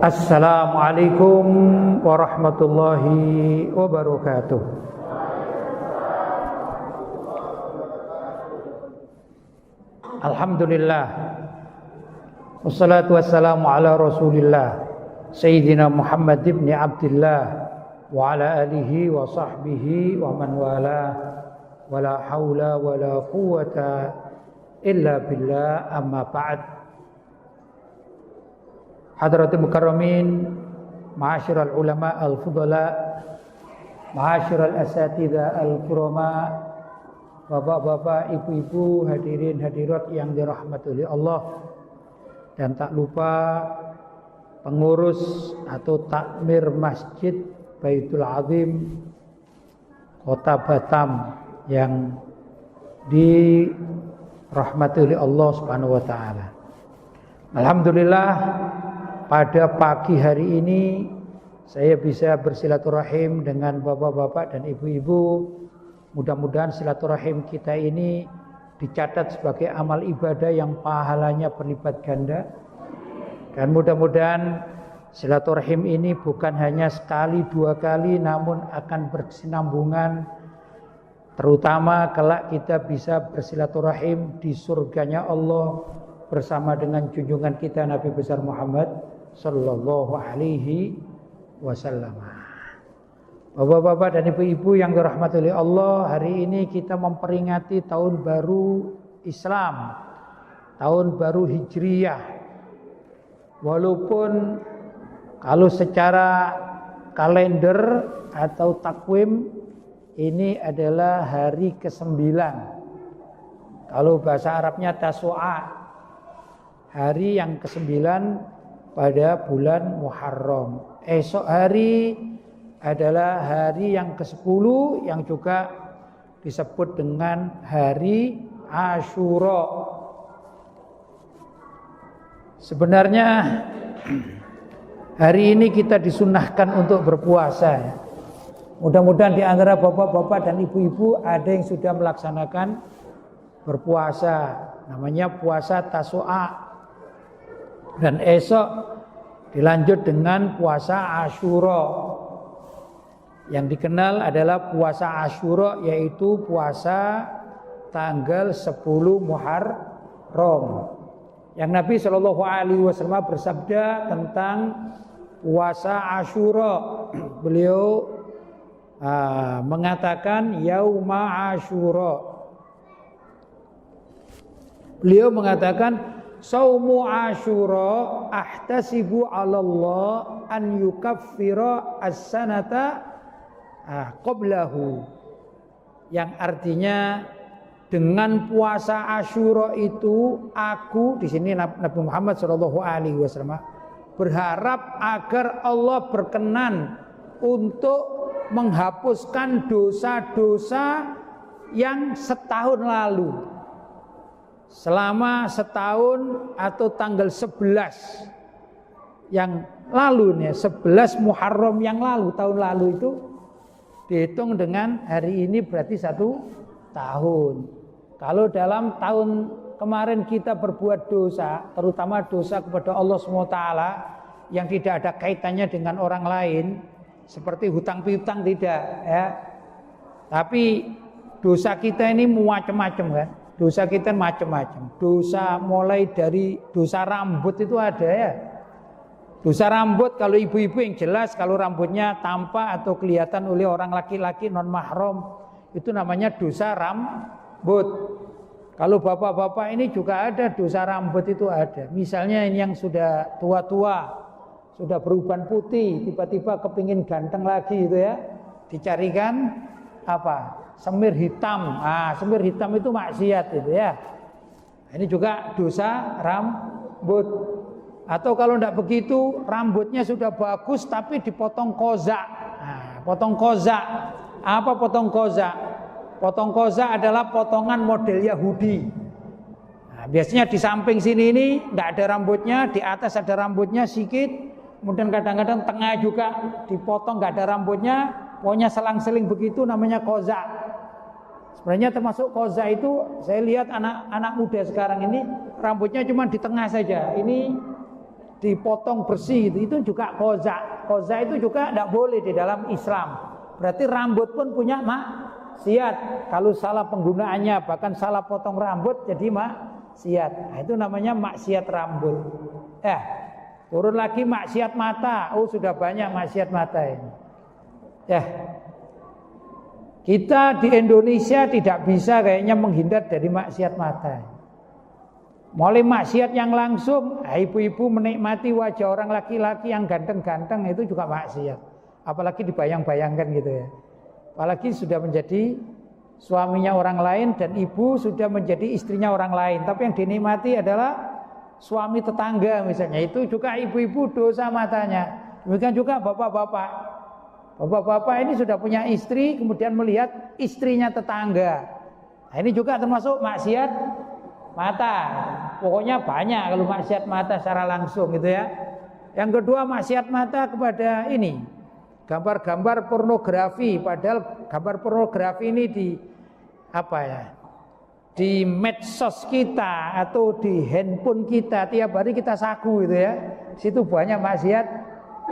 Assalamualaikum warahmatullahi wabarakatuh. Alhamdulillah, wassalatu wassalamu ala rasulillah Sayyidina Muhammad ibn Abdillah wa ala alihi wa sahbihi wa man wala wa la hawla wa la quwwata illa billah, amma ba'd. Hadratul mukarramin, ma'asyiral ulama al-fudala, ma'asyiral asatidzah al-kurama, bapak-bapak, ibu-ibu, hadirin hadirat yang dirahmati oleh Allah, dan tak lupa pengurus atau takmir Masjid Baitul Azim Kota Batam yang dirahmati oleh Allah Subhanahu wa taala. Alhamdulillah, pada pagi hari ini saya bisa bersilaturahim dengan bapak-bapak dan ibu-ibu. Mudah-mudahan silaturahim kita ini dicatat sebagai amal ibadah yang pahalanya berlipat ganda. Dan mudah-mudahan silaturahim ini bukan hanya sekali dua kali, namun akan berkesinambungan. Terutama kelak kita bisa bersilaturahim di surganya Allah bersama dengan junjungan kita Nabi besar Muhammad sallallahu alaihi wasallam. Bapak-bapak dan ibu-ibu yang dirahmati oleh Allah, hari ini kita memperingati tahun baru Islam, tahun baru Hijriyah. Walaupun kalau secara kalender atau takwim ini adalah hari ke-9. Kalau bahasa Arabnya Tasu'a, hari yang ke-9 pada bulan Muharram. Esok hari adalah hari yang ke-10 yang juga disebut dengan hari Asyura. Sebenarnya hari ini kita disunahkan untuk berpuasa. Mudah-mudahan di antara bapak-bapak dan ibu-ibu ada yang sudah melaksanakan berpuasa. Namanya puasa Tasu'a. Dan esok dilanjut dengan puasa Asyura. Yang dikenal adalah puasa Asyura, yaitu puasa tanggal 10 Muharram. Yang Nabi SAW bersabda tentang puasa Asyura. Beliau mengatakan yauma Asyura. Beliau mengatakan saumu Asyura ahtasibu 'ala Allah an yukaffira as-sanata qablahu. Yang artinya dengan puasa Asyura itu aku, di sini Nabi Muhammad SAW berharap agar Allah berkenan untuk menghapuskan dosa-dosa yang setahun lalu. Selama setahun atau tanggal 11 yang lalu nih, 11 Muharram yang lalu, tahun lalu itu dihitung dengan hari ini berarti 1 tahun. Kalau dalam tahun kemarin kita berbuat dosa, terutama dosa kepada Allah SWT yang tidak ada kaitannya dengan orang lain, seperti hutang piutang tidak ya. Tapi dosa kita ini macam-macam kan. Dosa kita macam-macam. Dosa mulai dari dosa rambut itu ada ya. Dosa rambut kalau ibu-ibu yang jelas, kalau rambutnya tampak atau kelihatan oleh orang laki-laki non mahram, itu namanya dosa rambut. Kalau bapak-bapak ini juga ada dosa rambut itu ada. Misalnya ini yang sudah tua-tua, sudah beruban putih, tiba-tiba kepingin ganteng lagi itu ya, dicarikan apa? Semir hitam. Semir hitam itu maksiat itu ya. Ini juga dosa rambut. Atau kalau tidak begitu, rambutnya sudah bagus tapi dipotong kozak. Potong kozak. Apa potong kozak? Potong kozak adalah potongan model Yahudi. Biasanya di samping sini ini tidak ada rambutnya, di atas ada rambutnya sedikit, kemudian kadang-kadang tengah juga dipotong nggak ada rambutnya, pokoknya selang-seling begitu namanya kozak. Sebenarnya termasuk koza itu, saya lihat anak-anak muda sekarang ini rambutnya cuma di tengah saja. Ini dipotong bersih itu juga qaza. Qaza itu juga tidak boleh di dalam Islam. Berarti rambut pun punya maksiat. Kalau salah penggunaannya, bahkan salah potong rambut jadi maksiat. Nah, itu namanya maksiat rambut. Turun lagi maksiat mata. Oh, sudah banyak maksiat mata ini. Kita di Indonesia tidak bisa kayaknya menghindar dari maksiat mata. Mulai maksiat yang langsung, ibu-ibu menikmati wajah orang laki-laki yang ganteng-ganteng itu juga maksiat. Apalagi dibayang-bayangkan gitu ya. Apalagi sudah menjadi suaminya orang lain dan ibu sudah menjadi istrinya orang lain. Tapi yang dinikmati adalah suami tetangga misalnya. Itu juga ibu-ibu dosa matanya. Demikian juga bapak-bapak. Bapak-bapak ini sudah punya istri, kemudian melihat istrinya tetangga. Nah, ini juga termasuk maksiat mata. Pokoknya banyak kalau maksiat mata secara langsung gitu ya. Yang kedua maksiat mata kepada ini, gambar-gambar pornografi. Padahal gambar pornografi ini di medsos kita atau di handphone kita tiap hari kita sagu gitu ya. Di situ banyak maksiat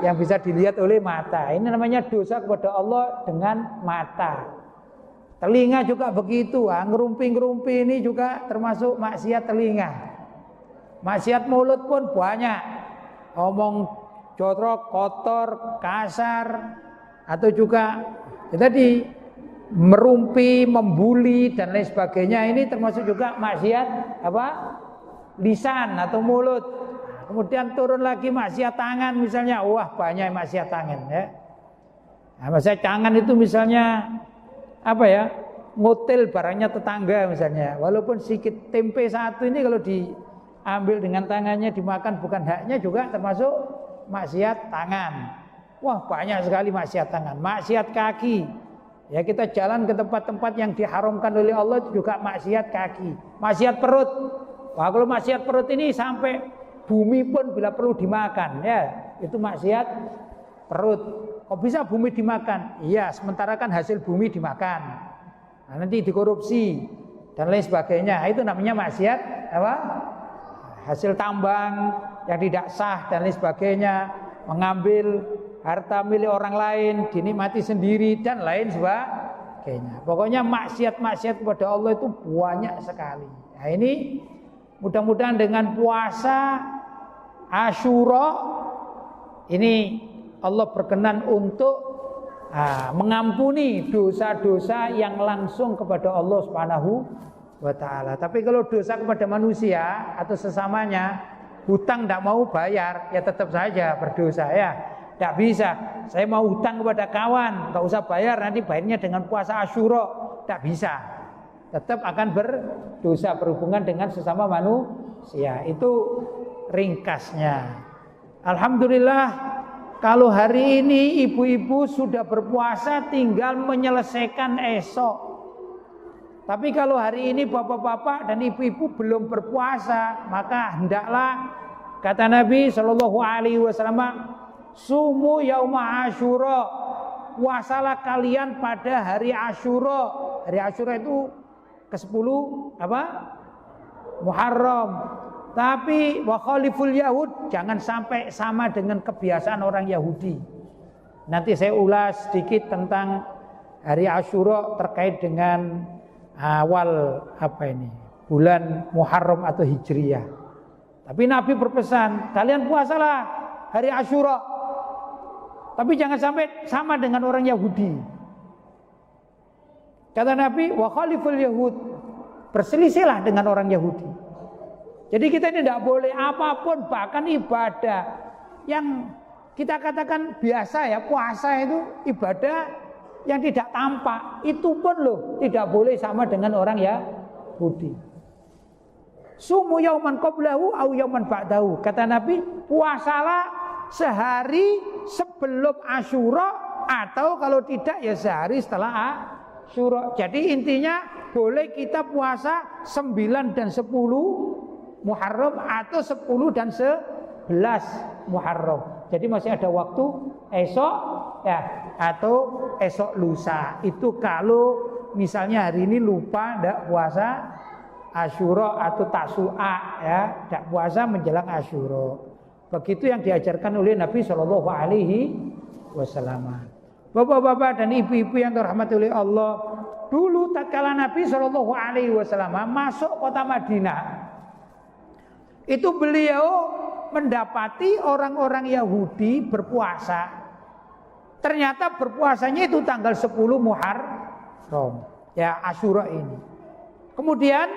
yang bisa dilihat oleh mata. Ini namanya dosa kepada Allah dengan mata. Telinga juga begitu. Ngerumpi-ngerumpi ini juga termasuk maksiat telinga. Maksiat mulut pun banyak. Omong jorok, kotor, kasar, atau juga tadi merumpi, membuli dan lain sebagainya. Ini termasuk juga maksiat lisan atau mulut. Kemudian turun lagi maksiat tangan misalnya. Wah, banyak maksiat tangan ya. Nah, maksiat tangan itu misalnya ngotel barangnya tetangga misalnya. Walaupun sedikit tempe satu ini kalau diambil dengan tangannya dimakan bukan haknya juga termasuk maksiat tangan. Wah, banyak sekali maksiat tangan. Maksiat kaki. Ya, kita jalan ke tempat-tempat yang diharamkan oleh Allah itu juga maksiat kaki. Maksiat perut. Wah, kalau maksiat perut ini sampai bumi pun bila perlu dimakan ya, itu maksiat perut. Kok bisa bumi dimakan? Iya, sementara kan hasil bumi dimakan. Nah, nanti dikorupsi dan lain sebagainya. Itu namanya maksiat hasil tambang yang tidak sah dan lain sebagainya. Mengambil harta milik orang lain, dinikmati sendiri dan lain sebagainya. Pokoknya maksiat-maksiat kepada Allah itu banyak sekali. Nah, ini mudah-mudahan dengan puasa Asyura ini Allah berkenan untuk mengampuni dosa-dosa yang langsung kepada Allah Subhanahu wa taala. Tapi kalau dosa kepada manusia atau sesamanya, hutang tidak mau bayar, ya tetap saja berdosa ya. Tidak bisa. Saya mau hutang kepada kawan, enggak usah bayar, nanti bayarnya dengan puasa Asyura. Tidak bisa. Tetap akan berdosa berhubungan dengan sesama manusia. Itu ringkasnya. Alhamdulillah kalau hari ini ibu-ibu sudah berpuasa tinggal menyelesaikan esok. Tapi kalau hari ini bapak-bapak dan ibu-ibu belum berpuasa, maka hendaklah kata Nabi Shallallahu Alaihi Wasallam, sumu yauma Asyura, puasalah kalian pada hari Asyura. Hari Asyura itu ke-10 Muharram. Tapi wa khaliful yahud, jangan sampai sama dengan kebiasaan orang Yahudi. Nanti saya ulas sedikit tentang hari Asyura terkait dengan awal bulan Muharram atau Hijriyah. Tapi Nabi berpesan, kalian puasalah hari Asyura. Tapi jangan sampai sama dengan orang Yahudi. Kata Nabi, wa khaliful yahud, berselisihlah dengan orang Yahudi. Jadi kita ini tidak boleh apapun, bahkan ibadah yang kita katakan biasa ya, puasa itu ibadah yang tidak tampak, itu pun tidak boleh sama dengan orang Yahudi. Sumu yauman qablahu au yauman ba'dahu. Kata Nabi, puasalah sehari sebelum Asyura atau kalau tidak ya sehari setelah Asyura. Jadi intinya boleh kita puasa 9 dan 10 Muharram atau 10 dan 11 Muharram. Jadi masih ada waktu esok ya atau esok lusa. Itu kalau misalnya hari ini lupa tidak puasa Asyura atau Tasu'a ya, tidak puasa menjelang Asyura. Begitu yang diajarkan oleh Nabi Shallallahu Alaihi Wasallam. Bapak-bapak dan ibu-ibu yang dirahmati oleh Allah, dulu tatkala Nabi Shallallahu Alaihi Wasallam masuk kota Madinah, itu beliau mendapati orang-orang Yahudi berpuasa. Ternyata berpuasanya itu tanggal 10 Muharram, ya Asyura ini. Kemudian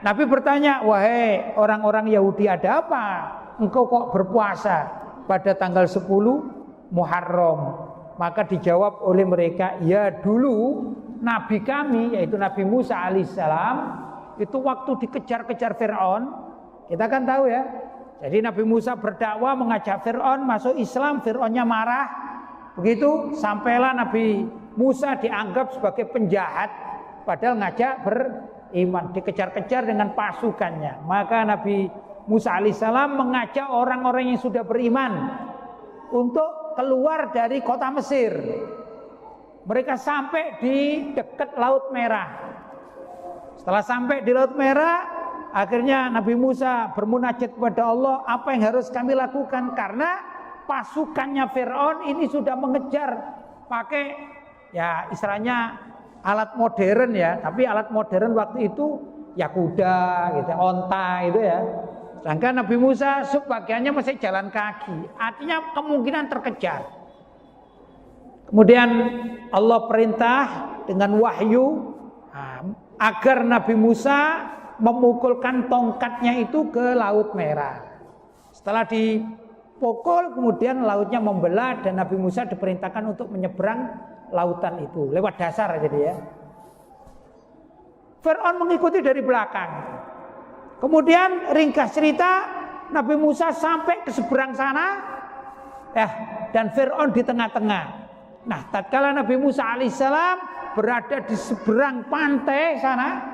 Nabi bertanya, wahai orang-orang Yahudi, ada apa? Engkau kok berpuasa pada tanggal 10 Muharram? Maka dijawab oleh mereka, ya dulu Nabi kami, yaitu Nabi Musa alaihissalam, itu waktu dikejar-kejar Fir'aun, kita kan tahu ya. Jadi Nabi Musa berdakwah mengajak Fir'aun masuk Islam, Fir'aunnya marah. Begitu sampailah Nabi Musa dianggap sebagai penjahat, padahal ngajak beriman, dikejar-kejar dengan pasukannya. Maka Nabi Musa alaihissalam mengajak orang-orang yang sudah beriman untuk keluar dari kota Mesir. Mereka sampai di dekat Laut Merah. Setelah sampai di Laut Merah, akhirnya Nabi Musa bermunajat kepada Allah, apa yang harus kami lakukan? Karena pasukannya Fir'aun ini sudah mengejar pakai ya istilahnya alat modern ya, tapi alat modern waktu itu ya kuda gitu, onta itu ya. Sedangkan Nabi Musa sebagiannya masih jalan kaki, artinya kemungkinan terkejar. Kemudian Allah perintah dengan wahyu agar Nabi Musa memukulkan tongkatnya itu ke Laut Merah. Setelah dipukul, kemudian lautnya membelah dan Nabi Musa diperintahkan untuk menyeberang lautan itu lewat dasar jadi ya. Fir'aun mengikuti dari belakang. Kemudian ringkas cerita, Nabi Musa sampai ke seberang sana, dan Fir'aun di tengah-tengah. Nah, tatkala Nabi Musa alaihissalam berada di seberang pantai sana,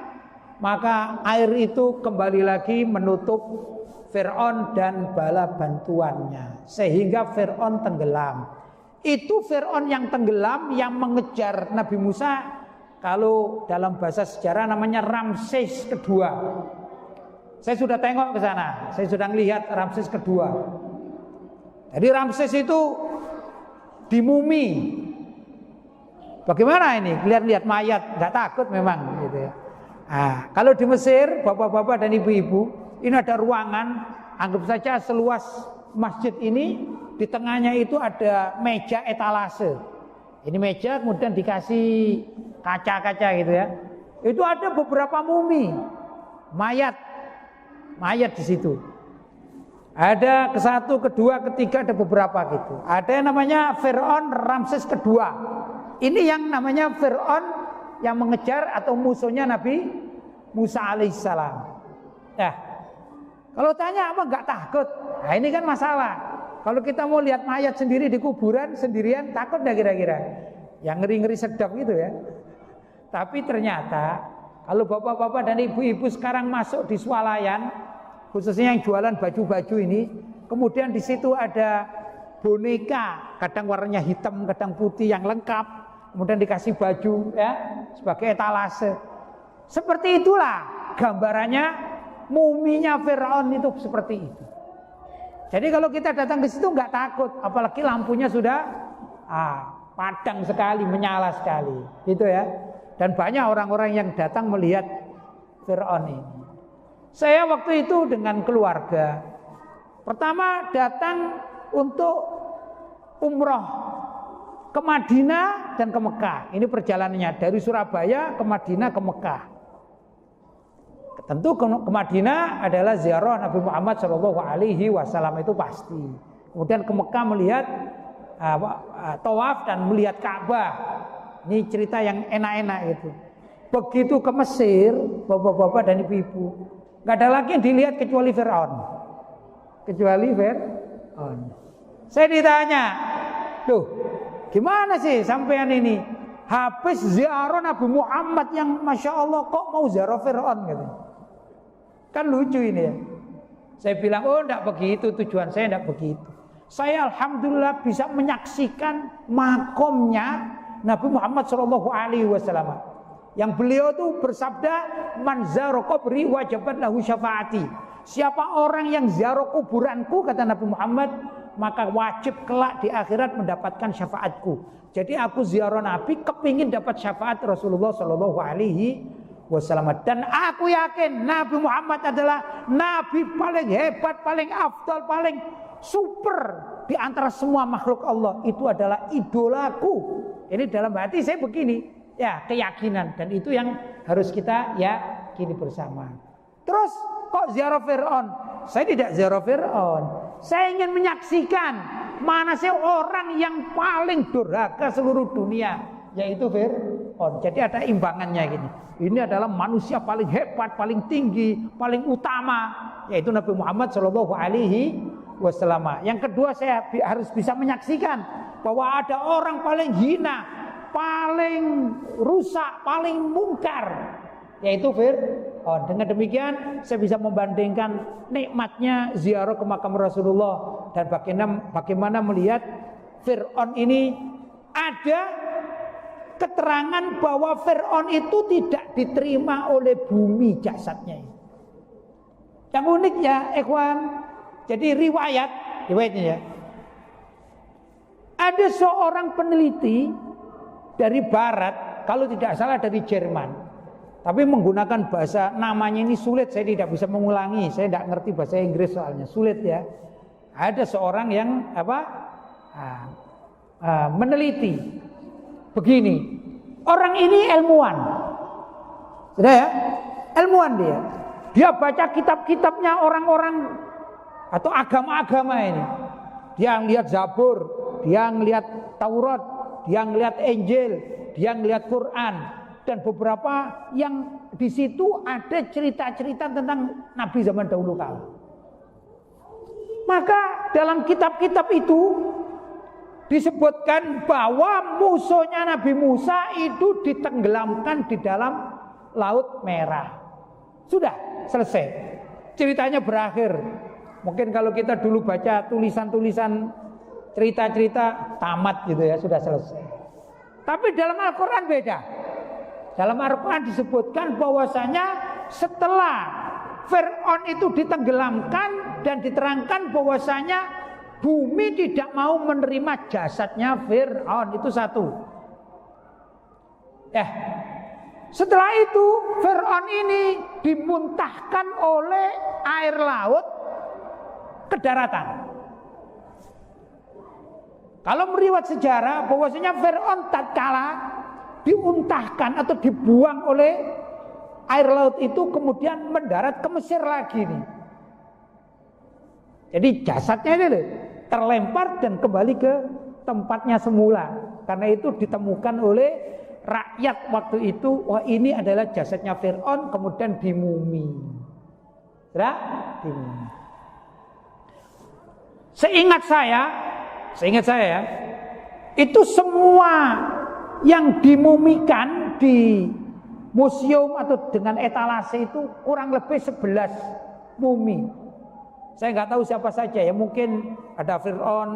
maka air itu kembali lagi menutup Fir'aun dan bala bantuannya, sehingga Fir'aun tenggelam. Itu Fir'aun yang tenggelam yang mengejar Nabi Musa, kalau dalam bahasa sejarah namanya Ramses kedua. Saya sudah tengok ke sana, saya sudah melihat Ramses kedua. Jadi Ramses itu dimumi. Bagaimana ini? Lihat mayat, nggak takut memang gitu ya. Nah, kalau di Mesir, bapak-bapak dan ibu-ibu, ini ada ruangan, anggap saja seluas masjid ini, di tengahnya itu ada meja etalase. Ini meja kemudian dikasih kaca-kaca gitu ya. Itu ada beberapa mumi, mayat di situ. Ada ke-1, ke-2, ke-3, ada beberapa gitu. Ada yang namanya Fir'aun Ramses kedua. Ini yang namanya Fir'aun yang mengejar atau musuhnya Nabi Musa alaihissalam. Ya, kalau tanya apa nggak takut? Nah ini kan masalah. Kalau kita mau lihat mayat sendiri di kuburan sendirian, takut nggak kira-kira? Yang ngeri-ngeri sedap gitu ya. Tapi ternyata kalau bapak-bapak dan ibu-ibu sekarang masuk di swalayan, khususnya yang jualan baju-baju ini, kemudian di situ ada boneka, kadang warnanya hitam, kadang putih yang lengkap, kemudian dikasih baju ya sebagai etalase. Seperti itulah gambarannya muminya Fir'aun itu seperti itu. Jadi kalau kita datang ke situ nggak takut, apalagi lampunya sudah padang sekali, menyala sekali, gitu ya. Dan banyak orang-orang yang datang melihat Fir'aun ini. Saya waktu itu dengan keluarga, pertama datang untuk umroh ke Madinah dan ke Mekah. Ini perjalanannya dari Surabaya ke Madinah ke Mekah. Tentu ke Madinah adalah ziarah Nabi Muhammad SAW itu pasti. Kemudian ke Mekah melihat tawaf dan melihat Ka'bah. Ini cerita yang enak-enak itu. Begitu ke Mesir, bapak-bapak dan ibu-ibu, nggak ada lagi yang dilihat kecuali Fir'aun. Saya ditanya, tuh gimana sih sampean ini? Habis ziarah Nabi Muhammad yang Masya Allah kok mau ziarah Fir'aun gitu. Kan lucu ini ya. Saya bilang, oh enggak begitu, tujuan saya enggak begitu. Saya alhamdulillah bisa menyaksikan makomnya Nabi Muhammad SAW Yang beliau tuh bersabda, man zara qabri wajabat lahu syafaati. Siapa orang yang ziarah kuburanku, kata Nabi Muhammad, maka wajib kelak di akhirat mendapatkan syafaatku. Jadi aku ziarah Nabi kepingin dapat syafaat Rasulullah Shallallahu Alaihi Wasallam. Dan aku yakin Nabi Muhammad adalah Nabi paling hebat, paling afdal, paling super di antara semua makhluk Allah. Itu adalah idolaku. Ini dalam hati saya begini. Ya, keyakinan, dan itu yang harus kita yakini bersama. Terus kok ziarah Fir'aun? Saya tidak ziarah Fir'aun. Saya ingin menyaksikan mana sih orang yang paling durhaka seluruh dunia, yaitu Fir'aun. Jadi ada imbangannya gini. Ini adalah manusia paling hebat, paling tinggi, paling utama, yaitu Nabi Muhammad Shallallahu Alaihi Wasallam. Yang kedua, saya harus bisa menyaksikan bahwa ada orang paling hina, paling rusak, paling mungkar, yaitu Fir'aun. Dengan demikian saya bisa membandingkan nikmatnya ziarah ke makam Rasulullah dan bagaimana melihat Fir'aun ini. Ada keterangan bahwa Fir'aun itu tidak diterima oleh bumi jasadnya. Yang uniknya, ikhwan, jadi riwayatnya ya, ada seorang peneliti dari barat, kalau tidak salah dari Jerman, tapi menggunakan bahasa, namanya ini sulit, saya tidak bisa mengulangi, saya tidak ngerti bahasa Inggris soalnya, sulit ya. Ada seorang yang meneliti begini, orang ini ilmuwan, sudah ya, ilmuwan dia baca kitab-kitabnya orang-orang atau agama-agama ini, dia ngelihat Zabur, dia ngelihat Taurat, dia ngelihat Injil, dia ngelihat Quran, dan beberapa yang di situ ada cerita-cerita tentang Nabi zaman dahulu kala. Maka dalam kitab-kitab itu disebutkan bahwa musuhnya Nabi Musa itu ditenggelamkan di dalam Laut Merah. Sudah selesai, ceritanya berakhir. Mungkin kalau kita dulu baca tulisan-tulisan cerita-cerita tamat gitu ya, sudah selesai. Tapi dalam Al-Quran beda. Dalam Al-Quran disebutkan bahwasanya setelah Fir'aun itu ditenggelamkan dan diterangkan bahwasanya bumi tidak mau menerima jasadnya Fir'aun. Itu satu. Setelah itu Fir'aun ini dimuntahkan oleh air laut ke daratan. Kalau meriwayat sejarah bahwasanya Fir'aun tatkala diuntahkan atau dibuang oleh air laut itu kemudian mendarat ke Mesir lagi nih. Jadi jasadnya ini terlempar dan kembali ke tempatnya semula. Karena itu ditemukan oleh rakyat waktu itu, wah ini adalah jasadnya Fir'aun, kemudian dimumi. Sudah? Dimumi. Seingat saya ya, itu semua yang dimumikan di museum atau dengan etalase itu kurang lebih 11 mumi. Saya nggak tahu siapa saja ya, mungkin ada Fir'aun,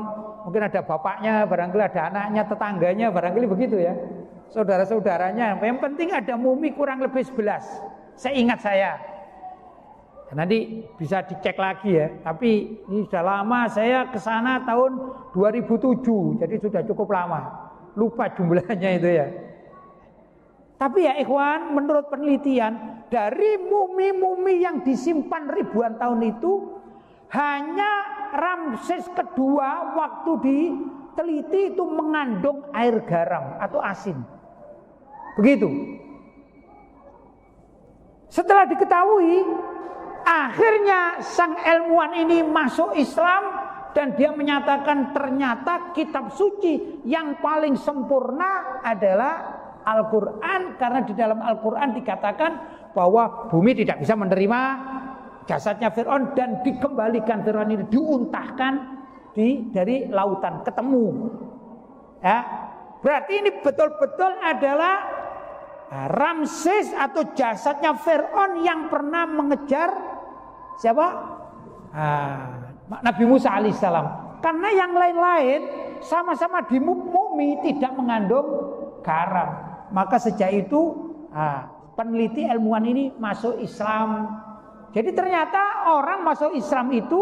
mungkin ada bapaknya, barangkali ada anaknya, tetangganya, barangkali begitu ya, saudara-saudaranya. Yang penting ada mumi kurang lebih 11. Seingat saya. Nanti bisa dicek lagi ya. Tapi ini sudah lama, saya ke sana tahun 2007, jadi sudah cukup lama. Lupa jumlahnya itu ya. Tapi ya ikhwan, menurut penelitian dari mumi-mumi yang disimpan ribuan tahun itu, hanya Ramses kedua waktu diteliti itu mengandung air garam atau asin. Begitu. Setelah diketahui, akhirnya sang ilmuwan ini masuk Islam dan dia menyatakan ternyata kitab suci yang paling sempurna adalah Al-Quran, karena di dalam Al-Quran dikatakan bahwa bumi tidak bisa menerima jasadnya Fir'aun dan dikembalikan Fir'aun ini, diuntahkan dari lautan, ketemu. Ya, berarti ini betul-betul adalah Ramses atau jasadnya Fir'aun yang pernah mengejar siapa? Nabi Musa alaihissalam. Karena yang lain-lain sama-sama di mumi tidak mengandung garam. Maka sejak itu peneliti ilmuwan ini masuk Islam. Jadi ternyata orang masuk Islam itu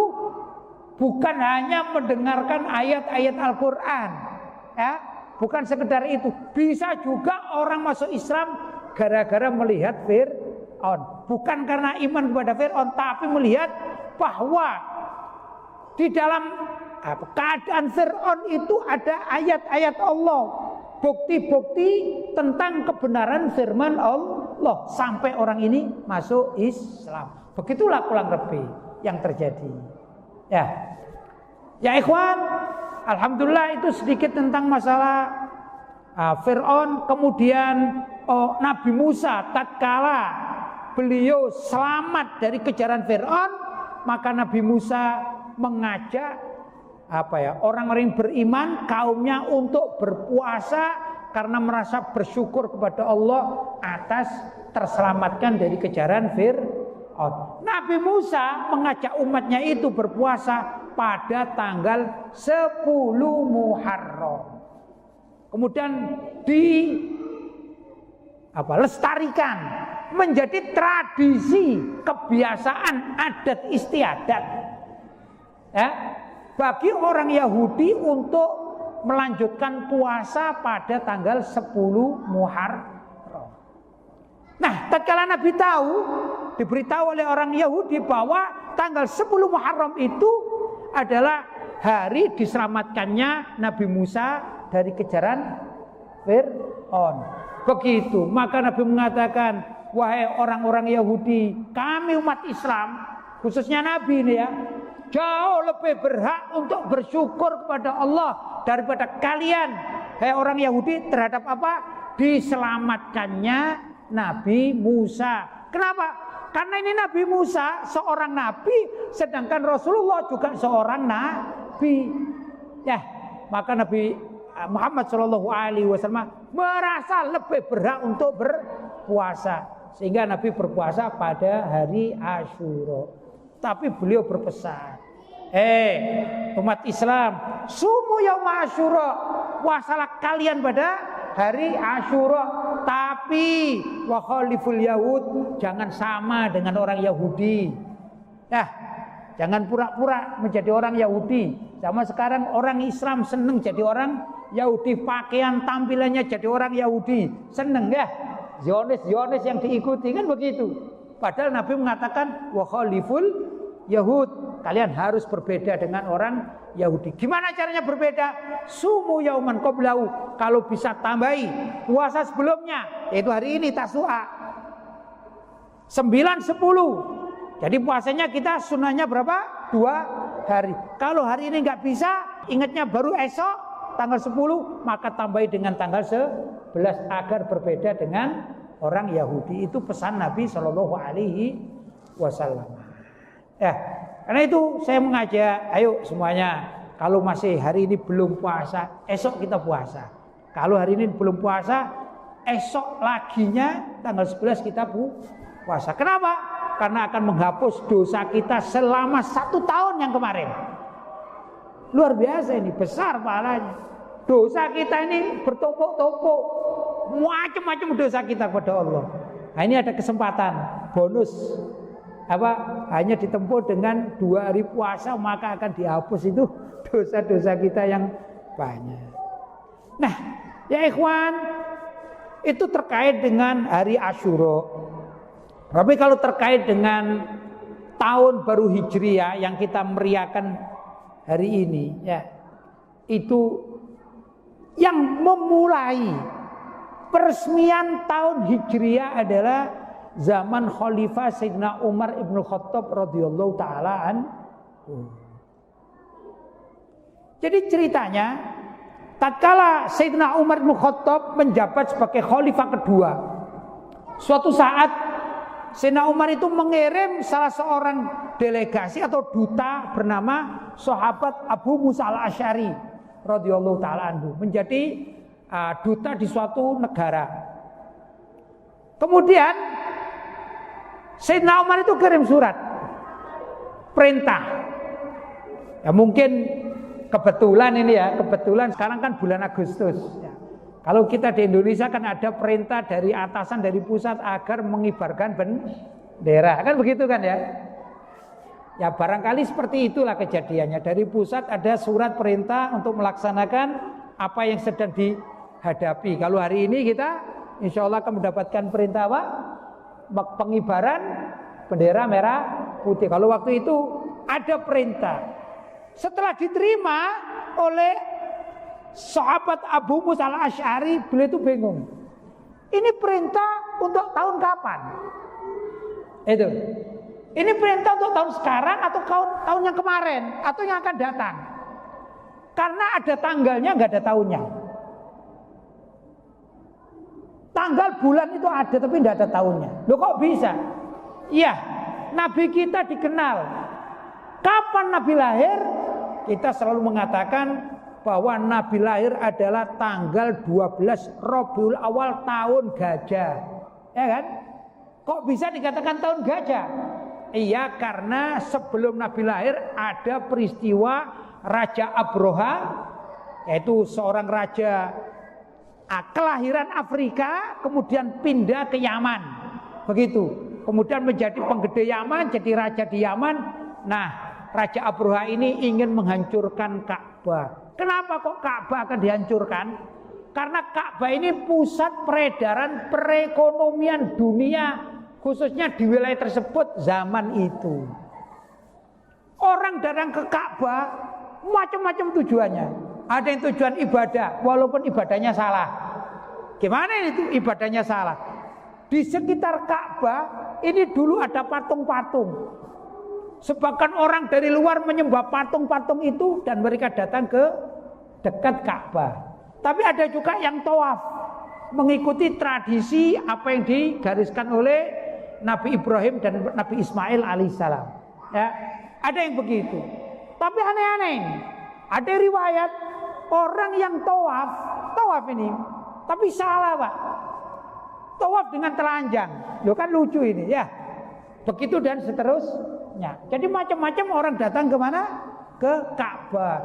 bukan hanya mendengarkan ayat-ayat Al-Quran, ya, bukan sekedar itu. Bisa juga orang masuk Islam gara-gara melihat Fir'aun. Bukan karena iman kepada Fir'aun, tapi melihat bahwa di dalam keadaan Fir'aun itu ada ayat-ayat Allah, bukti-bukti tentang kebenaran firman Allah, sampai orang ini masuk Islam. Begitulah kurang lebih yang terjadi. Ya ikhwan, alhamdulillah itu sedikit tentang masalah Fir'aun. Kemudian Nabi Musa tatkala beliau selamat dari kejaran Fir'aun, maka Nabi Musa mengajak orang-orang beriman kaumnya untuk berpuasa karena merasa bersyukur kepada Allah atas terselamatkan dari kejaran Fir'aun. Nabi Musa mengajak umatnya itu berpuasa pada tanggal 10 Muharram. Kemudian lestarikan menjadi tradisi, kebiasaan, adat istiadat, ya, bagi orang Yahudi untuk melanjutkan puasa pada tanggal 10 Muharram. Nah, tatkala Nabi diberitahu oleh orang Yahudi bahwa tanggal 10 Muharram itu adalah hari diselamatkannya Nabi Musa dari kejaran Fir'aun. Begitu, maka Nabi mengatakan, wahai orang-orang Yahudi, kami umat Islam, khususnya Nabi ini ya, jauh lebih berhak untuk bersyukur kepada Allah daripada kalian, hai orang Yahudi, terhadap apa? Diselamatkannya Nabi Musa. Kenapa? Karena ini Nabi Musa seorang nabi, sedangkan Rasulullah juga seorang nabi. Ya, maka Nabi Muhammad SAW merasa lebih berhak untuk berpuasa, sehingga Nabi berpuasa pada hari Asyura. Tapi beliau berpesan, umat Islam, sumu yauma Asyura, puasalah kalian pada hari Asyura, tapi wa khaliful Yahud, jangan sama dengan orang Yahudi. Jangan pura-pura menjadi orang Yahudi. Sama sekarang orang Islam seneng jadi orang Yahudi, pakaian tampilannya jadi orang Yahudi, seneng ya. Zionis yang diikuti kan begitu. Padahal Nabi mengatakan wa khaliful Yahud, kalian harus berbeda dengan orang Yahudi. Gimana caranya berbeda? Sumu yauman qablahu, kalau bisa tambahi puasa sebelumnya, yaitu hari ini Tasu'a 9-10. Jadi puasanya kita sunnahnya berapa? 2 hari. Kalau hari ini nggak bisa, ingatnya baru esok tanggal 10, maka tambahi dengan tanggal 11 agar berbeda dengan orang Yahudi. Itu pesan Nabi Shallallahu Alaihi Wasallam. Ya, karena itu saya mengajak, ayo semuanya, kalau masih hari ini belum puasa, esok kita puasa. Kalau hari ini belum puasa, esok laginya tanggal 11 kita puasa. Kenapa? Karena akan menghapus dosa kita selama 1 tahun yang kemarin. Luar biasa ini, besar pahalanya. Dosa kita ini bertumpuk-tumpuk, macam-macam dosa kita kepada Allah. Nah, ini ada kesempatan bonus. Hanya ditempuh dengan 2 hari puasa, maka akan dihapus itu dosa-dosa kita yang banyak. Nah, ya ikhwan, itu terkait dengan hari Asyura. Tapi kalau terkait dengan tahun baru Hijriah yang kita meriakan hari ini, ya, itu yang memulai peresmian tahun Hijriah adalah zaman Khalifah Sayyidina Umar ibn Khattab radhiyallahu ta'ala anhu. Jadi ceritanya, tatkala Sayyidina Umar ibn Khattab menjabat sebagai Khalifah kedua, suatu saat Sayyidina Umar itu mengirim salah seorang delegasi atau duta bernama sahabat Abu Musa al-Asy'ari radhiyallahu ta'ala anhu, menjadi duta di suatu negara. Kemudian Sayyidina Umar itu kirim surat perintah. Ya mungkin kebetulan ini ya, kebetulan sekarang kan bulan Agustus ya. Kalau kita di Indonesia kan ada perintah dari atasan, dari pusat agar mengibarkan bendera. Kan begitu kan ya? Ya barangkali seperti itulah kejadiannya. Dari pusat ada surat perintah untuk melaksanakan apa yang sedang dihadapi. Kalau hari ini kita insya Allah akan mendapatkan perintah apa? Pengibaran bendera merah putih. Kalau waktu itu ada perintah. Setelah diterima oleh sahabat Abu Musa al-Asy'ari, beliau itu bingung. Ini perintah untuk tahun kapan? Itu. Ini perintah untuk tahun sekarang atau tahun yang kemarin atau yang akan datang? Karena ada tanggalnya, nggak ada tahunnya. Tanggal bulan itu ada tapi nggak ada tahunnya. Loh kok bisa? Iya, Nabi kita dikenal. Kapan Nabi lahir? Kita selalu mengatakan bahwa Nabi lahir adalah tanggal 12 Rabiul Awal tahun gajah. Ya kan? Kok bisa dikatakan tahun gajah? Iya, karena sebelum Nabi lahir ada peristiwa Raja Abroha, yaitu seorang raja kelahiran Afrika kemudian pindah ke Yaman. Begitu. Kemudian menjadi penggede Yaman, jadi raja di Yaman. Nah, Raja Abroha ini ingin menghancurkan Ka'bah. Kenapa kok Ka'bah akan dihancurkan? Karena Ka'bah ini pusat peredaran perekonomian dunia, khususnya di wilayah tersebut zaman itu. Orang datang ke Ka'bah macam-macam tujuannya. Ada yang tujuan ibadah, walaupun ibadahnya salah. Gimana itu ibadahnya salah? Di sekitar Ka'bah ini dulu ada patung-patung. Sebagian orang dari luar menyembah patung-patung itu dan mereka datang ke dekat Ka'bah. Tapi ada juga yang tawaf, mengikuti tradisi apa yang digariskan oleh Nabi Ibrahim dan Nabi Ismail alaihissalam. Ya, ada yang begitu. Tapi aneh-aneh ini. Ada riwayat orang yang tawaf ini, tapi salah Pak. Tawaf dengan telanjang. Loh kan lucu ini ya. Begitu dan seterusnya. Jadi macam-macam orang datang ke mana? Ke Ka'bah.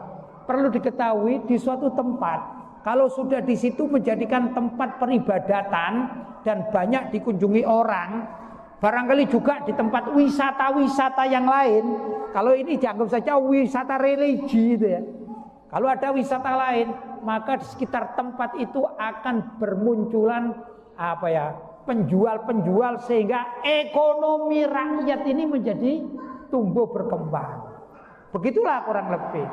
Perlu diketahui di suatu tempat, kalau sudah di situ menjadikan tempat peribadatan dan banyak dikunjungi orang, barangkali juga di tempat wisata-wisata yang lain. Kalau ini dianggap saja wisata religi itu ya. Kalau ada wisata lain, maka di sekitar tempat itu akan bermunculan penjual-penjual sehingga ekonomi rakyat ini menjadi tumbuh berkembang. Begitulah kurang lebih.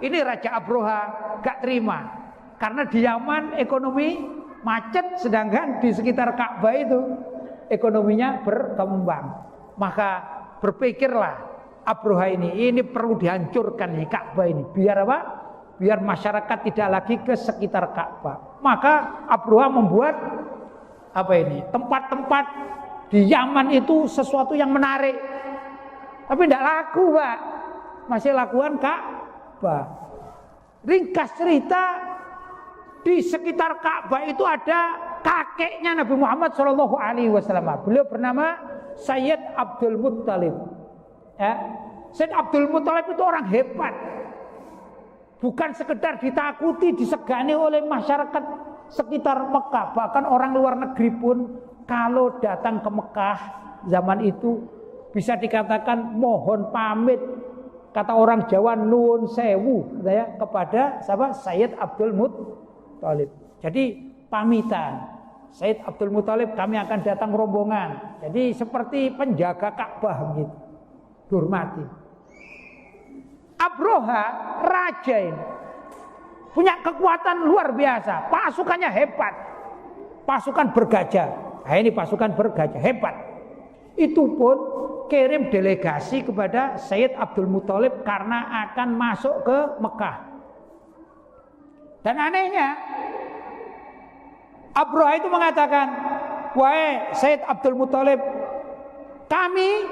Ini Raja Abroha gak terima karena di Yaman ekonomi macet, sedangkan di sekitar Ka'bah itu ekonominya berkembang. Maka berpikirlah Abroha ini perlu dihancurkan nih Ka'bah ini. Biar apa? Biar masyarakat tidak lagi ke sekitar Ka'bah. Maka Abroha membuat tempat-tempat di Yaman itu sesuatu yang menarik. Tapi tidak laku Pak. Masih lakuan Ka'bah. Ringkas cerita, di sekitar Ka'bah itu ada kakeknya Nabi Muhammad SAW. Beliau bernama Sayyid Abdul Muttalib. Ya. Sayyid Abdul Muttalib itu orang hebat. Bukan sekedar ditakuti, disegani oleh masyarakat sekitar Mekah. Bahkan orang luar negeri pun kalau datang ke Mekah zaman itu bisa dikatakan mohon pamit. Kata orang Jawa nuwun sewu kepada Sayyid Abdul Muttalib. Jadi pamitan. Sayyid Abdul Muttalib, kami akan datang rombongan. Jadi seperti penjaga Ka'bah begitu. Dihormati. Abroha raja ini punya kekuatan luar biasa, pasukannya hebat, pasukan bergajah. Nah ini pasukan bergajah hebat. Itu pun kirim delegasi kepada Sayyid Abdul Muttalib karena akan masuk ke Mekah. Dan anehnya Abroha itu mengatakan, wahai Sayyid Abdul Muttalib, kami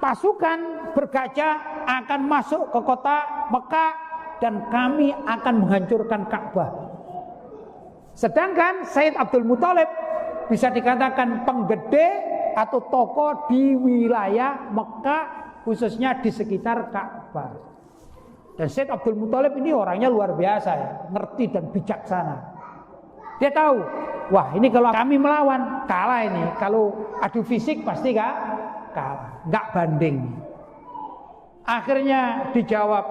pasukan bergajah akan masuk ke kota Mekah dan kami akan menghancurkan Ka'bah. Sedangkan Sayyid Abdul Muttalib bisa dikatakan penggede atau tokoh di wilayah Mekah, khususnya di sekitar Ka'bah. Dan Sayyid Abdul Muttalib ini orangnya luar biasa ya, ngerti dan bijaksana. Dia tahu, wah ini kalau kami melawan kalah ini. Kalau adu fisik pasti kalah, nggak banding. Akhirnya dijawab,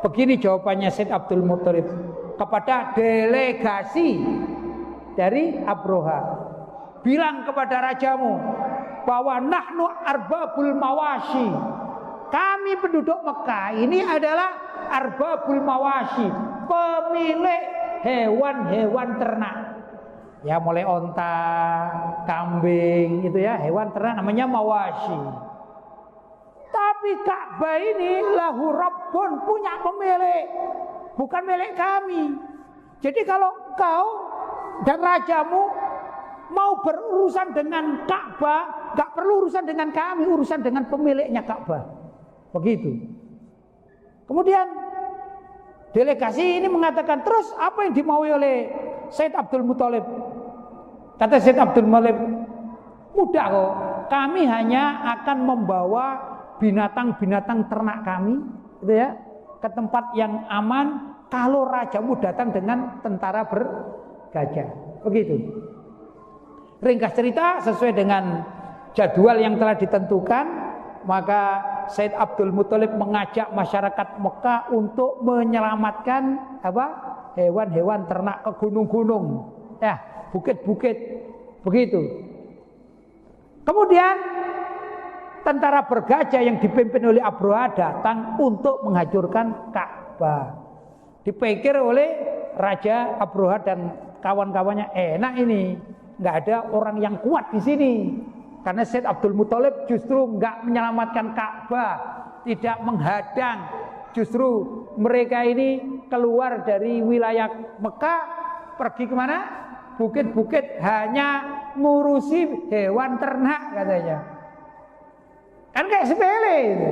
begini jawabannya Said Abdul Muttalib kepada delegasi dari Abroha. Bilang kepada rajamu bahwa nahnu arbabul mawashi. Kami penduduk Mekah ini adalah arbabul mawashi, pemilik hewan-hewan ternak. Ya mulai onta, kambing itu ya, hewan ternak namanya mawashi. Tapi Ka'bah ini lahu rabbun, punya pemilik, bukan milik kami. Jadi kalau kau dan rajamu mau berurusan dengan Ka'bah, gak perlu urusan dengan kami, urusan dengan pemiliknya Ka'bah. Begitu. Kemudian delegasi ini mengatakan, terus apa yang dimaui oleh Said Abdul Muttalib? Kata Said Abdul Muttalib, mudah kok, kami hanya akan membawa binatang-binatang ternak kami gitu ya, ke tempat yang aman kalau rajamu datang dengan tentara bergajah. Begitu. Ringkas cerita, sesuai dengan jadwal yang telah ditentukan, maka Said Abdul Muttalib mengajak masyarakat Mekah untuk menyelamatkan hewan-hewan ternak ke gunung-gunung, ya, bukit-bukit, begitu. Kemudian tentara bergajah yang dipimpin oleh Abroha datang untuk menghancurkan Ka'bah. Dipikir oleh Raja Abroha dan kawan-kawannya, enak ini, nggak ada orang yang kuat di sini. Karena Said Abdul Muttalib justru nggak menyelamatkan Ka'bah, tidak menghadang. Justru mereka ini keluar dari wilayah Mekah, pergi kemana? Bukit-bukit, hanya ngurusi hewan ternak katanya. Kan kayak sepele itu.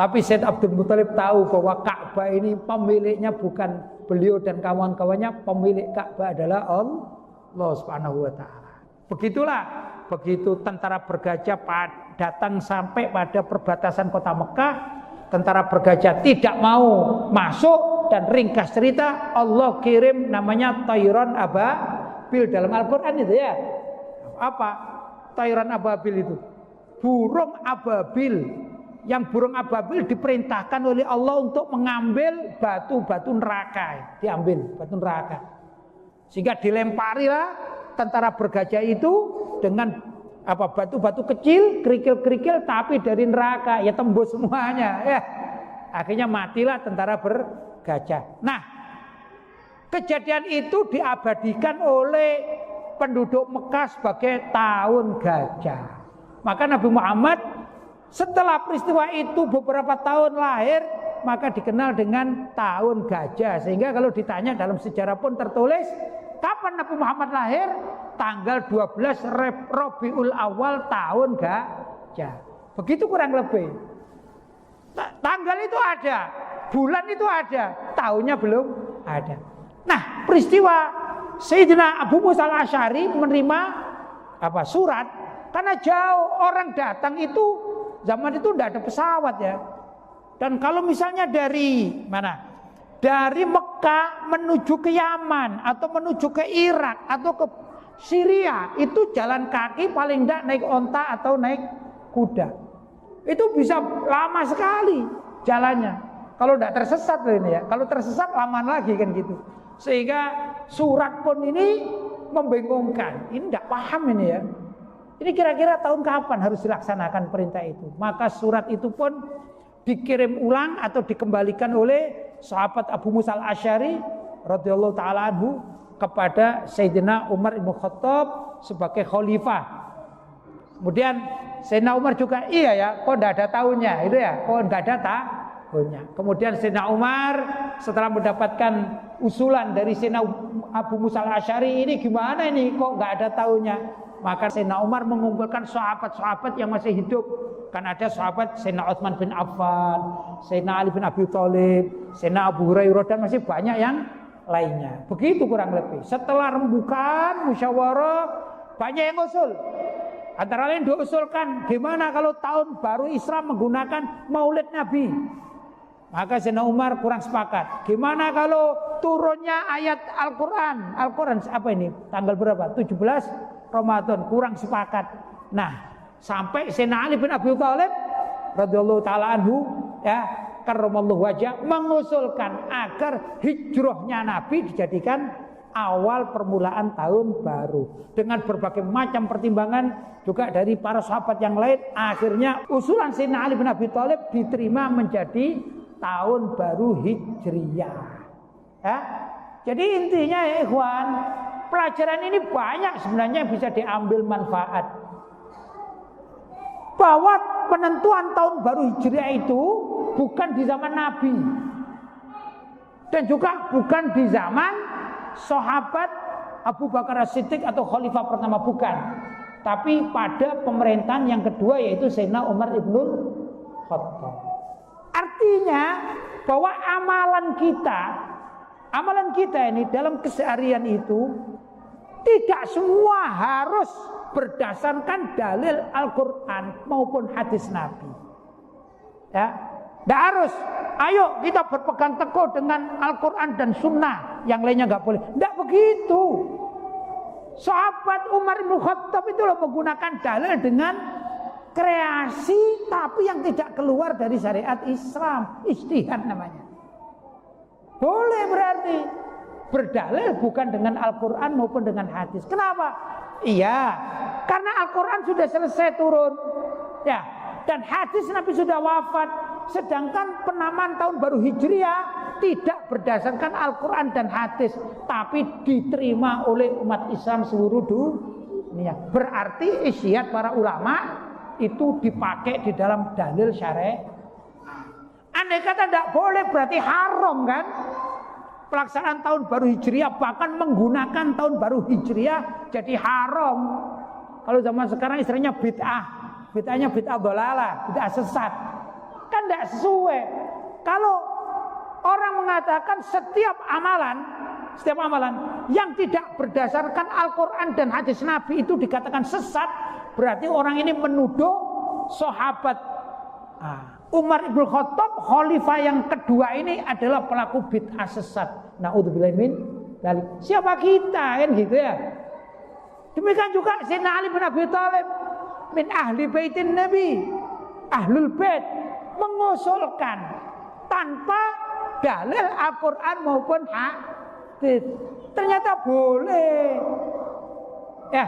Tapi Said Abdul Muttalib tahu bahwa Ka'bah ini pemiliknya bukan beliau dan kawan-kawannya, pemilik Ka'bah adalah Allah Subhanahu wa taala. Begitulah, begitu tentara bergajah datang sampai pada perbatasan kota Mekah, tentara bergajah tidak mau masuk, dan ringkas cerita Allah kirim namanya Tayran Ababil dalam Al-Qur'an itu ya. Apa Tayran Ababil itu? Burung ababil. Yang burung ababil diperintahkan oleh Allah untuk mengambil batu-batu neraka, diambil batu neraka. Sehingga dilemparilah tentara bergajah itu dengan batu-batu kecil, kerikil-kerikil tapi dari neraka, ya tembus semuanya ya. Akhirnya matilah tentara bergajah. Nah, kejadian itu diabadikan oleh penduduk Mekah sebagai tahun gajah. Maka Nabi Muhammad setelah peristiwa itu beberapa tahun lahir, maka dikenal dengan tahun gajah. Sehingga kalau ditanya dalam sejarah pun tertulis kapan Nabi Muhammad lahir? Tanggal 12 Rabiul Awal tahun gajah. Begitu kurang lebih. Tanggal itu ada, bulan itu ada, tahunnya belum ada. Nah, peristiwa Sayyidina Abu Musa al-Asy'ari menerima surat, karena jauh orang datang itu, zaman itu tidak ada pesawat ya. Dan kalau misalnya dari mana? Dari Mekah menuju ke Yaman atau menuju ke Irak atau ke Syria, itu jalan kaki paling tidak naik onta atau naik kuda. Itu bisa lama sekali jalannya. Kalau tidak tersesat loh ini ya. Kalau tersesat lama lagi kan gitu. Sehingga surat pun ini membingungkan. Ini tidak paham ini ya. Ini kira-kira tahun kapan harus dilaksanakan perintah itu. Maka surat itu pun dikirim ulang atau dikembalikan oleh sahabat Abu Musa al-Asy'ari radhiyallahu taala anhu kepada Sayyidina Umar ibn Khattab sebagai khalifah. Kemudian Sayyidina Umar juga iya ya, kok tidak ada tahunnya itu ya, kok tidak ada tahunnya. Kemudian Sayyidina Umar setelah mendapatkan usulan dari Sayyidina Abu Musa al-Asy'ari, ini gimana ini kok nggak ada tahunnya? Maka Sayyidina Umar mengumpulkan sahabat-sahabat yang masih hidup. Kan ada sahabat Sayyidina Utsman bin Affan, Sayyidina Ali bin Abi Thalib, Sayyidina Abu Hurairah, dan masih banyak yang lainnya. Begitu kurang lebih. Setelah rembukan, musyawarah, banyak yang usul. Antara lain diusulkan, gimana kalau tahun baru Islam menggunakan Maulid Nabi? Maka Sayyidina Umar kurang sepakat. Gimana kalau turunnya ayat Al-Quran. Al-Quran apa ini? Tanggal berapa? 17 Ramadan, kurang sepakat. Nah, sampai Sayyidina Ali bin Abi Thalib radhiyallahu taala anhu ya, karramallahu wajah, mengusulkan agar hijrahnya Nabi dijadikan awal permulaan tahun baru. Dengan berbagai macam pertimbangan juga dari para sahabat yang lain, akhirnya usulan Sayyidina Ali bin Abi Thalib diterima menjadi tahun baru Hijriyah. Ya. Jadi intinya ya ikhwan, pelajaran ini banyak sebenarnya bisa diambil manfaat. Bahwa penentuan tahun baru Hijriah itu bukan di zaman Nabi. Dan juga bukan di zaman sahabat Abu Bakar As-Siddiq atau khalifah pertama, bukan. Tapi pada pemerintahan yang kedua, yaitu Sayyidina Umar ibnul Khattab. Artinya bahwa amalan kita ini dalam keseharian itu tidak semua harus berdasarkan dalil Al-Quran maupun hadis Nabi. Ya, tidak harus. Ayo kita berpegang teguh dengan Al-Quran dan Sunnah, yang lainnya nggak boleh. Tidak begitu. Sahabat Umar bin Khattab itu menggunakan dalil dengan kreasi, tapi yang tidak keluar dari syariat Islam, ijtihad namanya. Boleh berarti berdalil bukan dengan Al-Quran maupun dengan hadis. Kenapa? Iya, karena Al-Quran sudah selesai turun, ya, dan hadis Nabi sudah wafat. Sedangkan penamaan tahun baru Hijriah tidak berdasarkan Al-Quran dan hadis, tapi diterima oleh umat Islam seluruh dunia. Berarti ijtihad para ulama itu dipakai di dalam dalil syariat. Andai kata tidak boleh, berarti haram kan? Pelaksanaan tahun baru Hijriah, bahkan menggunakan tahun baru Hijriah jadi haram. Kalau zaman sekarang istilahnya bid'ah. Bid'ahnya bid'ah dhalalah, bid'ah sesat. Kan tidak sesuai. Kalau orang mengatakan setiap amalan yang tidak berdasarkan Al-Quran dan hadis Nabi itu dikatakan sesat, berarti orang ini menuduh sahabat Umar ibn Khattab, khalifah yang kedua ini adalah pelaku bid'ah sesat. Na'udzubillahi min dzalik. Siapa kita kan gitu ya. Demikian juga Sayyidina Ali bin Abi Thalib min ahli baitin Nabi, ahlul bait, mengusulkan tanpa dalil Al-Quran maupun hadis. Ternyata boleh. Ya.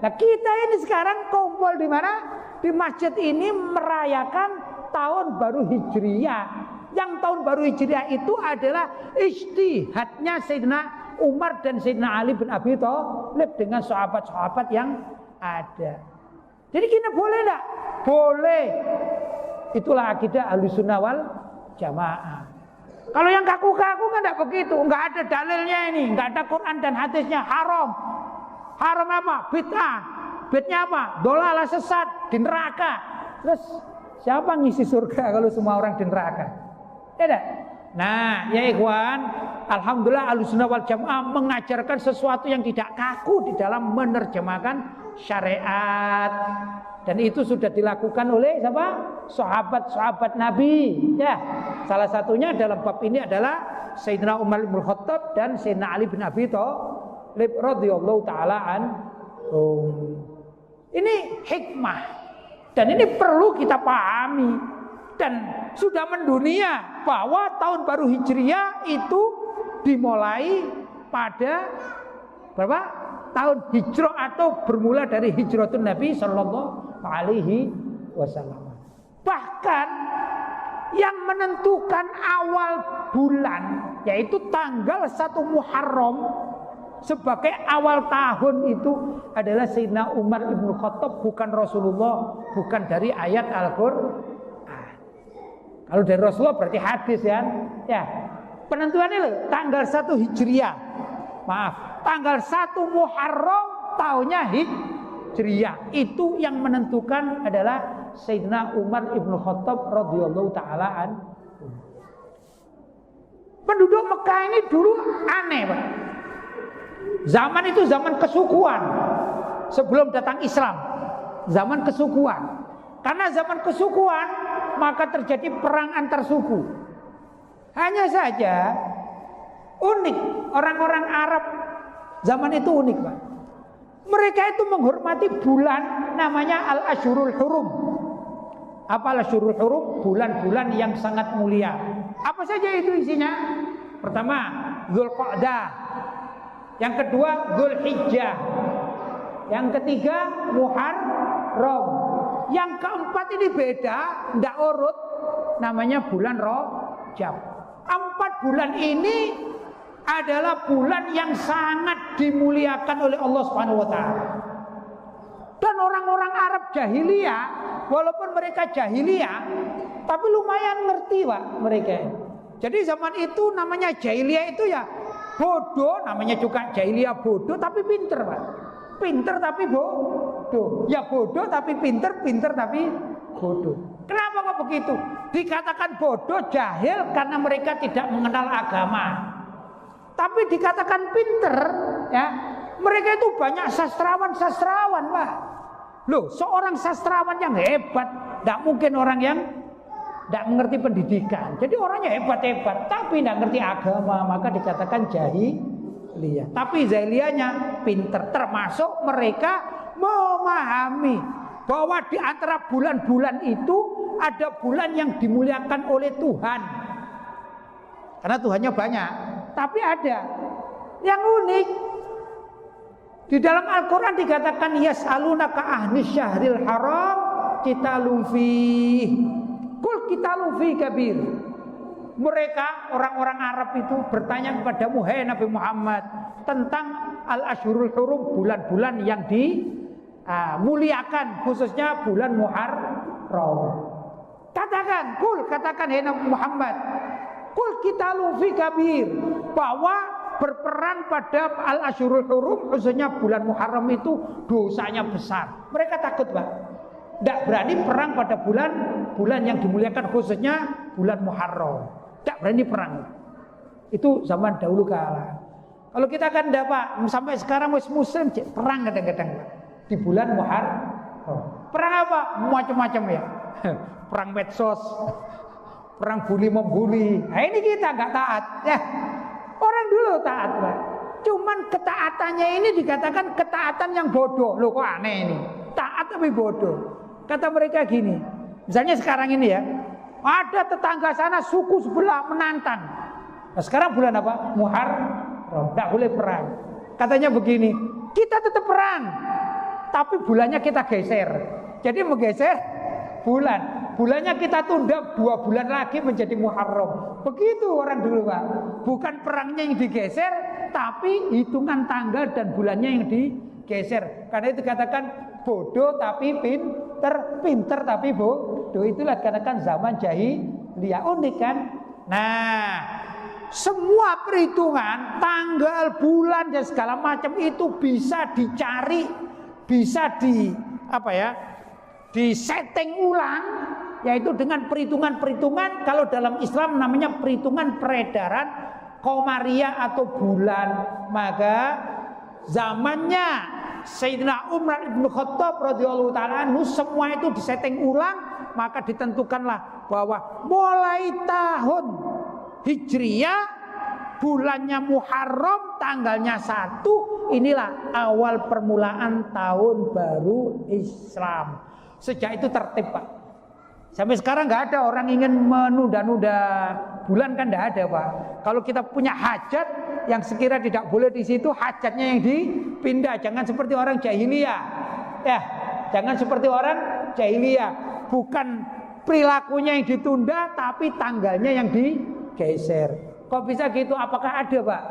Nah, kita ini sekarang kumpul di mana? Di masjid ini merayakan tahun baru Hijriah. Yang tahun baru Hijriah itu adalah ijtihadnya Sayyidina Umar dan Sayyidina Ali bin Abi Thalib dengan sahabat-sahabat yang ada. Jadi kita boleh enggak? Boleh. Itulah akidah Ahlussunnah wal Jamaah. Kalau yang kaku-kaku kan enggak begitu, enggak ada dalilnya ini, enggak ada Quran dan hadisnya, haram. Haram apa? Bid'ah. Bid'ahnya apa? Dhalalah, sesat, di neraka. Terus siapa ngisi surga kalau semua orang di neraka? Ya. Nah, ya ikhwan, alhamdulillah Ahlussunnah wal Jamaah mengajarkan sesuatu yang tidak kaku di dalam menerjemahkan syariat. Dan itu sudah dilakukan oleh siapa? Sahabat-sahabat Nabi. Ya, salah satunya dalam bab ini adalah Sayyidina Umar bin Khattab dan Sayyidina Ali bin Abi Thalib radhiyallahu taala anhum. Ini hikmah. Dan ini perlu kita pahami. Dan sudah mendunia bahwa tahun baru Hijriah itu dimulai pada berapa? Tahun hijrah atau bermula dari hijratun Nabi Sallallahu Alaihi Wasallam. Bahkan yang menentukan awal bulan, yaitu tanggal 1 Muharram sebagai awal tahun itu adalah Sayyidina Umar ibn Khattab, bukan Rasulullah, bukan dari ayat Al-Quran. Kalau dari Rasulullah berarti hadis ya. Ya. Penentuannya loh, tanggal 1 Hijriah. Maaf, tanggal 1 Muharram tahunnya Hijriah. Itu yang menentukan adalah Sayyidina Umar ibn Khattab radhiyallahu taala anhu. Penduduk Mekah ini dulu aneh, Pak. Zaman itu zaman kesukuan. Sebelum datang Islam, zaman kesukuan. Karena zaman kesukuan, maka terjadi perang antar suku. Hanya saja Unik. Orang-orang Arab zaman itu unik, Pak. Mereka itu menghormati bulan namanya Al-Asyhurul Hurum. Apa Al-Asyhurul Hurum? Bulan-bulan yang sangat mulia. Apa saja itu isinya? Pertama, Dzulqa'dah. Yang kedua, Dzulhijjah. Yang ketiga, Muharram. Yang keempat ini beda, tidak urut. Namanya bulan Rajab. 4 bulan ini adalah bulan yang sangat dimuliakan oleh Allah Subhanahu wa taala. Dan orang-orang Arab jahiliyah, walaupun mereka jahiliyah, tapi lumayan ngerti, Pak, mereka. Jadi zaman itu namanya jahiliyah itu ya bodoh, namanya juga jahiliyah bodoh tapi pinter, Pak. Pinter tapi bodoh. Ya bodoh tapi pinter, pinter tapi bodoh. Kenapa kok begitu? Dikatakan bodoh, jahil karena mereka tidak mengenal agama. Tapi dikatakan pinter, ya, mereka itu banyak sastrawan-sastrawan, Pak. Loh, seorang sastrawan yang hebat, tidak mungkin orang yang tidak mengerti pendidikan. Jadi orangnya hebat-hebat, tapi tidak mengerti agama, maka dikatakan jahiliyah. Tapi jahiliyahnya pinter, termasuk mereka memahami bahwa di antara bulan-bulan itu ada bulan yang dimuliakan oleh Tuhan. Karena Tuhannya banyak. Tapi ada yang unik. Di dalam Al-Quran dikatakan yas'alunaka ahnis syahril haram qitalun fihi. Qul qitalun fihi kabir. Mereka orang-orang Arab itu bertanya kepadamu, hai Nabi Muhammad, tentang Al-Asyhurul Hurum, bulan-bulan yang dimuliakan, khususnya bulan Muharram. Katakan, katakan hai Nabi Muhammad, qul qitalun fihi kabir, bahwa berperang pada Al-Asyhurul Hurum, khususnya bulan Muharram itu dosanya besar. Mereka takut, Pak. Tidak berani perang pada bulan yang dimuliakan, khususnya bulan Muharram. Tidak berani perang. Itu zaman dahulu kala. Kalau kita kan tidak, Pak, sampai sekarang Muslim perang kadang-kadang, Pak, di bulan Muharram. Perang apa? Macam-macam ya. Perang medsos, perang bully membuli. Nah, ini kita nggak taat, ya. Orang dulu taat, Pak. Cuman ketaatannya ini dikatakan ketaatan yang bodoh. Loh, kok aneh ini? Taat tapi bodoh. Kata mereka gini, misalnya sekarang ini ya, ada tetangga sana suku sebelah menantang. Nah, sekarang bulan apa? Muharram, tidak boleh perang. Katanya begini, kita tetap perang, tapi bulannya kita geser. Jadi menggeser bulannya kita tunda 2 bulan lagi menjadi Muharram. Begitu orang dulu, Pak. Bukan perangnya yang digeser, tapi hitungan tanggal dan bulannya yang digeser. Karena itu katakan bodoh tapi pinter tapi bodoh. Itulah katakan zaman jahiliyah. Unik kan? Nah, semua perhitungan tanggal, bulan dan segala macam itu bisa dicari, bisa disetting ulang, yaitu dengan perhitungan-perhitungan. Kalau dalam Islam namanya perhitungan peredaran Qamariyah atau bulan. Maka zamannya Sayyidina Umar ibn Khattab radhiyallahu ta'ala anhu semua itu disetting ulang. Maka ditentukanlah bahwa mulai tahun Hijriyah, bulannya Muharram, tanggalnya 1, inilah awal permulaan tahun baru Islam. Sejak itu tertib, Pak. Sampai sekarang nggak ada orang ingin menunda-nunda bulan, kan nggak ada, Pak. Kalau kita punya hajat yang sekira tidak boleh di situ, hajatnya yang dipindah. Jangan seperti orang jahiliyah, ya. Jangan seperti orang jahiliyah. Bukan perilakunya yang ditunda, tapi tanggalnya yang digeser. Kok bisa gitu? Apakah ada, Pak,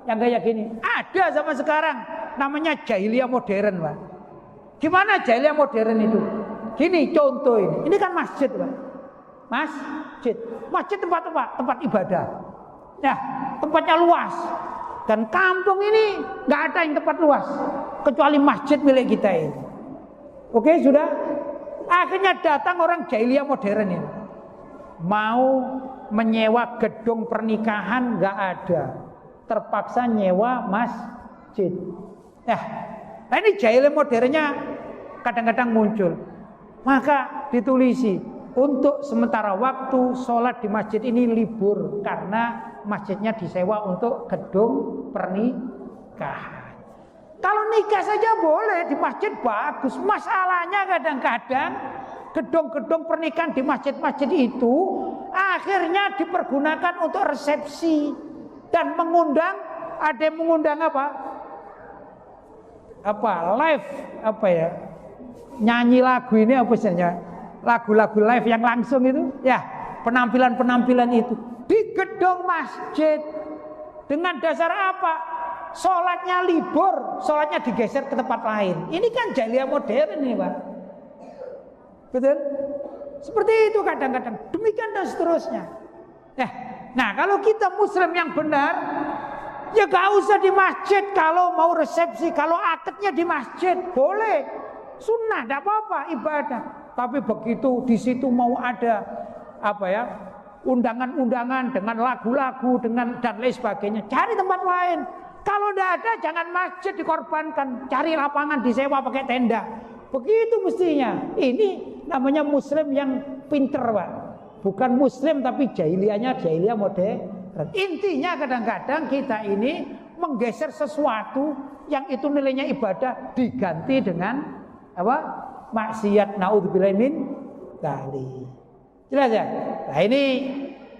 yang kayak gini? Ada zaman sekarang. Namanya jahiliyah modern, Pak. Gimana jahiliyah modern itu? Gini contoh ini. Ini kan masjid, Pak. Masjid tempat ibadah. Ya, tempatnya luas. Dan kampung ini nggak ada yang tempat luas kecuali masjid milik kita ini. Oke, sudah. Akhirnya datang orang jahiliyah modern ini. Mau menyewa gedung pernikahan nggak ada. Terpaksa nyewa masjid. Nah ini jahiliyah modernnya kadang-kadang muncul. Maka ditulisi untuk sementara waktu sholat di masjid ini libur karena masjidnya disewa untuk gedung pernikahan. Kalau nikah saja boleh di masjid bagus. Masalahnya kadang-kadang gedung-gedung pernikahan di masjid-masjid itu akhirnya dipergunakan untuk resepsi dan mengundang, ada yang mengundang live nyanyi lagu ini apa istilahnya, lagu-lagu live yang langsung itu ya, penampilan-penampilan itu di gedung masjid. Dengan dasar apa? Sholatnya libur, sholatnya digeser ke tempat lain. Ini kan jahiliyah modern ini, Pak. Betul? Seperti itu kadang-kadang. Demikian dan seterusnya. Nah kalau kita muslim yang benar, ya gak usah di masjid. Kalau mau resepsi, kalau akadnya di masjid, boleh. Sunnah, gak apa-apa, ibadah. Tapi begitu di situ mau ada undangan-undangan dengan lagu-lagu dengan dan lain sebagainya, cari tempat lain. Kalau tidak ada, jangan masjid dikorbankan, cari lapangan disewa pakai tenda. Begitu mestinya. Ini namanya muslim yang pinter, Pak. Bukan muslim tapi jahiliyahnya jahiliyah modern. Intinya kadang-kadang kita ini menggeser sesuatu yang itu nilainya ibadah diganti dengan maksiat, naudzubillah min dzalik. Jelas ya? Nah ini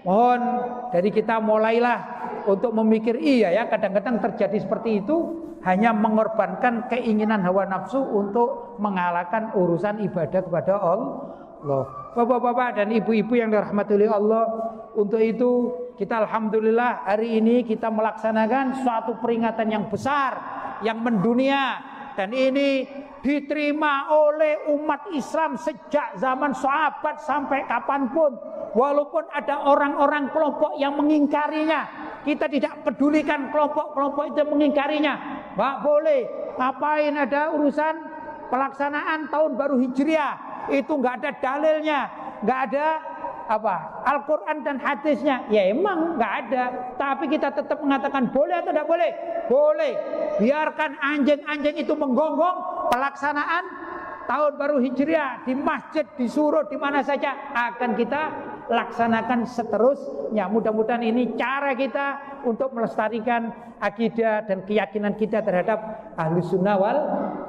mohon dari kita mulailah untuk memikir, iya ya, kadang-kadang terjadi seperti itu, hanya mengorbankan keinginan hawa nafsu untuk mengalahkan urusan ibadah kepada Allah. Bapak-bapak dan ibu-ibu yang dirahmati oleh Allah, untuk itu kita alhamdulillah hari ini kita melaksanakan suatu peringatan yang besar, yang mendunia, dan ini diterima oleh umat Islam sejak zaman sahabat sampai kapanpun. Walaupun ada orang-orang kelompok yang mengingkarinya, kita tidak pedulikan kelompok-kelompok itu mengingkarinya. Nggak boleh. Ngapain ada urusan pelaksanaan tahun baru Hijriah? Itu nggak ada dalilnya, nggak ada Al-Quran dan hadisnya. Ya emang nggak ada. Tapi kita tetap mengatakan boleh atau tidak boleh? Boleh. Biarkan anjing-anjing itu menggonggong pelaksanaan tahun baru Hijriah di masjid, di surau, di mana saja akan kita laksanakan seterusnya. Mudah-mudahan ini cara kita untuk melestarikan akidah dan keyakinan kita terhadap Ahlus Sunnah wal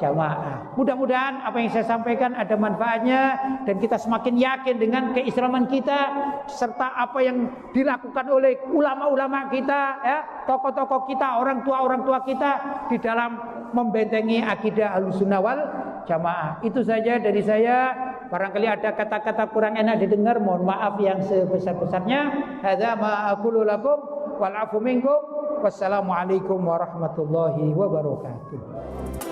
Jamaah. Mudah-mudahan apa yang saya sampaikan ada manfaatnya dan kita semakin yakin dengan keislaman kita serta apa yang dilakukan oleh ulama-ulama kita, ya, tokoh-tokoh kita, orang tua kita di dalam membentengi akidah Ahlus Sunnah wal Jamaah. Itu saja dari saya. Barangkali ada kata-kata kurang enak didengar, mohon maaf yang sebesar-besarnya. Hadza ma aqulu lakum wal afu minkum. Wassalamualaikum warahmatullahi wabarakatuh.